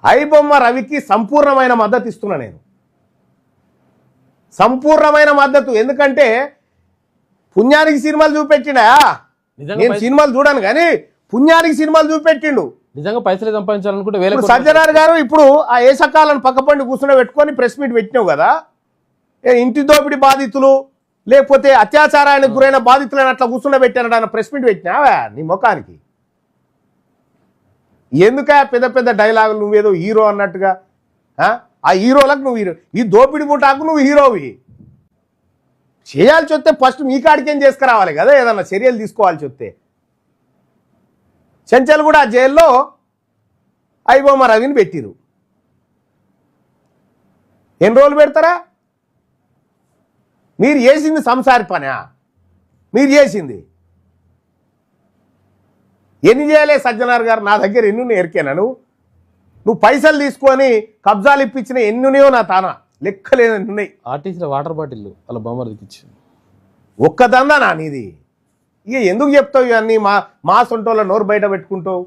ఐబొమ్మ రవికి సంపూర్ణమైన మద్దతు ఇస్తున్నా నేను, సంపూర్ణమైన మద్దతు. ఎందుకంటే పుణ్యానికి సినిమాలు చూపెట్టిండా, నేను సినిమాలు చూడాను కానీ పుణ్యానికి సినిమాలు చూపెట్టిండు. నిజంగా పైసలు సంపాదించాలనుకుంటే వేల సజ్జనార్ గారు ఇప్పుడు ఆ ఏసకాలను పక్కపండి కూర్చుని పెట్టుకొని ప్రెస్ మీట్ పెట్టినావు కదా, ఇంటి దోపిడి బాధితులు లేకపోతే అత్యాచారానికి గురైన బాధితులను అట్లా కూర్చుండ పెట్టానట అన్న ప్రెస్ మీట్ పెట్టినావా నీ ముఖానికి? ఎందుక పెద్ద పెద్ద డైలాగులు, నువ్వేదో హీరో అన్నట్టుగా? ఆ హీరోలకు నువ్వు హీరో, ఈ దోపిడి ముఠాకు నువ్వు హీరోవి. చేయాల్సి వస్తే ఫస్ట్ మీ కాడికేం చేసుకురావాలి కదా, ఏదన్నా చర్యలు తీసుకోవాల్సి వస్తే. చెంచల్ కూడా జైల్లో ఐబొమ్మ రవిని పెట్టిరు. ఎన్ని రోజులు పెడతారా? మీరు చేసింది సంసారి పనా? మీరు చేసింది ఎన్ని చేయలే సజ్జనార్ గారు? నా దగ్గర ఎన్ని ఎరికేనా? నువ్వు పైసలు తీసుకొని కబ్జాలు ఇప్పించిన ఎన్నున్నాయో నా తానా లెక్కలేని ఉన్నాయి. ఆర్టీసీలో వాటర్ బాటిల్ వాళ్ళ బొమ్మకి ఇచ్చి ఒక్కదన్నా నా నీది. ఇక ఎందుకు చెప్తావు ఇవన్నీ? మా సొంటోళ్ళ నోరు బయట పెట్టుకుంటావు.